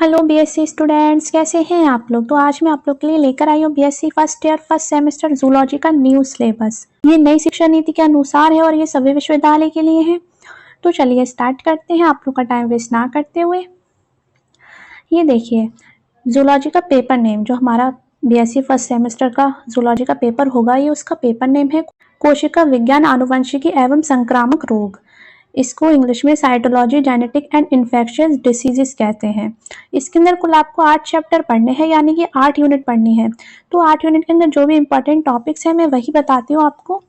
Hello BSc students, कैसे हैं आप लोग। तो आज मैं आप लोग के लिए लेकर आई हूँ BSc first year first semester zoology का न्यू सिलेबस। ये नई शिक्षा नीति के अनुसार है और ये सभी विश्वविद्यालय के लिए है। तो चलिए स्टार्ट करते हैं आप लोग का टाइम वेस्ट ना करते हुए। ये देखिए जूलॉजी का पेपर नेम, जो हमारा बीएससी फर्स्ट सेमेस्टर का जूलॉजी का पेपर होगा, ये उसका पेपर नेम है कोशिका विज्ञान, आनुवंशिकी एवं संक्रामक रोग। इसको इंग्लिश में cytology, genetic and infectious diseases कहते हैं। इसके अंदर कुल आपको 8 चैप्टर पढ़ने हैं, यानी कि 8 यूनिट पढ़नी है। तो 8 यूनिट के अंदर जो भी इंपॉर्टेंट टॉपिक्स हैं मैं वही बताती हूँ आपको।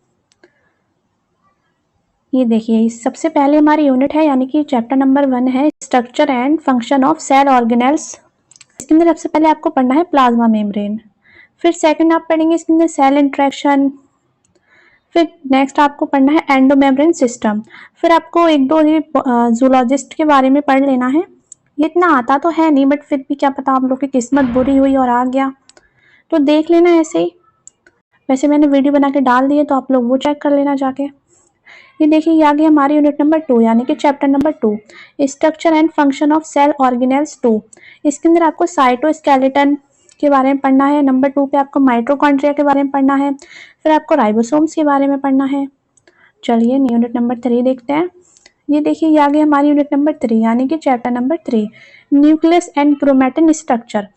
ये देखिए सबसे पहले हमारी यूनिट है, यानी कि चैप्टर नंबर 1 है structure and function of cell organelles. इसके अंदर सबसे पहले आपको पढ़ना है प्लाज्मा मेम्ब्रेन। फिर सेकंड आप पढ़ेंगे इसके अंदर सेल इंट्रैक्शन। फिर नेक्स्ट आपको पढ़ना है एंडोमेम्ब्रेन सिस्टम। फिर आपको एक दो जूलॉजिस्ट के बारे में पढ़ लेना है। ये इतना आता तो है नहीं, बट फिर भी क्या पता आप लोग की किस्मत बुरी हुई और आ गया, तो देख लेना ऐसे ही। वैसे मैंने वीडियो बना के डाल दी है, तो आप लोग वो चेक कर लेना जाके। ये देखिए ये आ गया हमारी यूनिट नंबर 2, यानी कि chapter number 2 structure and function of cell organelles 2। इसके अंदर आपको साइटोस्केलेटन के बारे में पढ़ना है। नंबर 2 पे आपको माइटोकॉन्ड्रिया के बारे में पढ़ना है। फिर आपको राइबोसोम्स के बारे में पढ़ना है। चलिए यूनिट नंबर 3 देखते हैं। ये देखिए ये आ गई हमारी यूनिट नंबर 3, यानी कि chapter number 3 nucleus and chromatin structure.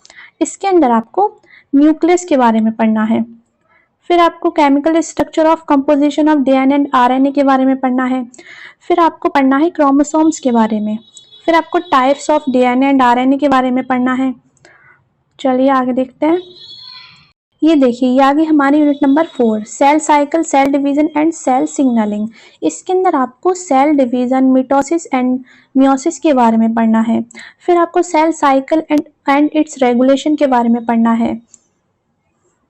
इसके अंदर आपको न्यूक्लियस के बारे में पढ़ना है। फिर आपको chemical structure of composition of DNA and RNA के बारे में पढ़ना है। फिर आपको पढ़ना है क्रोमोसोम्स के बारे में। फिर आपको types of DNA and RNA के बारे में पढ़ना है। चलिए आगे देखते हैं। ये देखिए ये आ गई हमारी unit number 4 cell cycle, cell division and cell signalling. इसके अंदर आपको cell division, mitosis and meiosis के बारे में पढ़ना है। फिर आपको cell cycle and its regulation के बारे में पढ़ना है।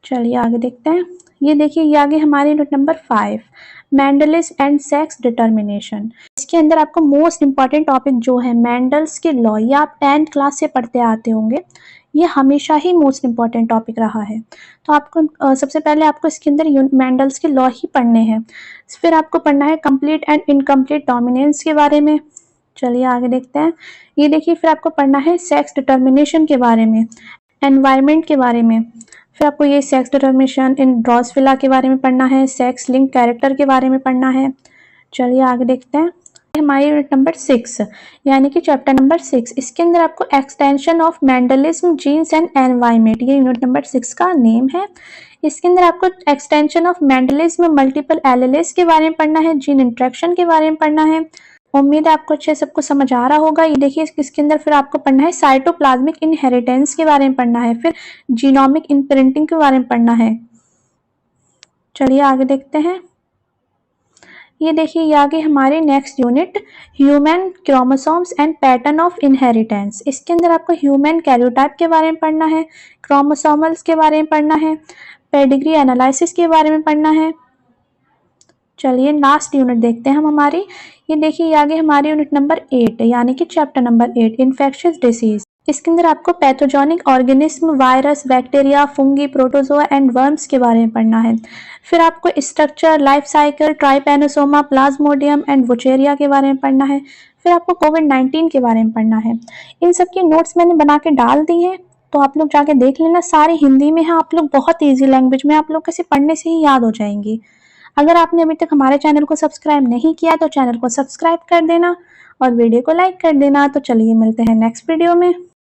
चलिए आगे देखते हैं। ये देखिए ये आगे हमारी unit number 5 Mendel's and sex determination. इसके अंदर आपको मोस्ट इंपॉर्टेंट टॉपिक जो है मेंडल्स के लॉ, ये आप 10th क्लास से पढ़ते आते होंगे। ये हमेशा ही मोस्ट इंपॉर्टेंट टॉपिक रहा है। तो आपको सबसे पहले आपको इसके अंदर मेंडल्स के लॉ ही पढ़ने हैं। फिर आपको पढ़ना है कंप्लीट एंड इनकम्प्लीट डोमिनेंस के बारे में। चलिए आगे देखते हैं। ये देखिए फिर आपको पढ़ना है सेक्स डिटर्मिनेशन के बारे में, एनवायरमेंट के बारे में। फिर आपको ये सेक्स डिटर्मिनेशन इन ड्रोसोफिला के बारे में पढ़ना है, सेक्स लिंक कैरेक्टर के बारे में पढ़ना है। चलिए आगे देखते हैं। हमारी यूनिट नंबर 6, यानी कि चैप्टर नंबर 6। इसके अंदर आपको extension of Mendelism, genes and environment, ये यूनिट नंबर 6 का नेम है। इसके अंदर आपको extension of Mendelism, multiple alleles के बारे में पढ़ना है, जीन इंट्रैक्शन के बारे में पढ़ना है। उम्मीद है आपको अच्छे सबको समझ आ रहा होगा। ये देखिए इसके अंदर फिर आपको पढ़ना है साइटोप्लाज्मिक इनहेरिटेंस के बारे में पढ़ना है। फिर जीनोमिक इम्प्रिंटिंग के बारे में पढ़ना है। चलिए आगे देखते हैं। ये देखिए ये आगे हमारी next unit human chromosomes and pattern of inheritance. इसके अंदर आपको ह्यूमन कैरियोटाइप के बारे में पढ़ना है, क्रोमोसोमल्स के बारे में पढ़ना है, पेडिग्री एनालिसिस के बारे में पढ़ना है। चलिए लास्ट यूनिट देखते हैं हम हमारी। ये देखिए ये आगे हमारी यूनिट नंबर 8, यानी कि चैप्टर नंबर 8 इन्फेक्शियस डिसीज। इसके अंदर आपको pathogenic organism, virus, bacteria, fungi, protozoa and worms के बारे में पढ़ना है। फिर आपको structure, life cycle, trypanosoma, plasmodium and wuchereria के बारे में पढ़ना है। फिर आपको कोविड-19 के बारे में पढ़ना है। इन सब की नोट्स मैंने बना के डाल दी है, तो आप लोग जाके देख लेना। सारी हिंदी में है, आप लोग बहुत ईजी लैंग्वेज में, आप लोग कैसे पढ़ने से ही याद हो जाएंगी। अगर आपने अभी तक हमारे चैनल को सब्सक्राइब नहीं किया तो चैनल को सब्सक्राइब कर देना और वीडियो को लाइक कर देना। तो चलिए मिलते हैं नेक्स्ट वीडियो में।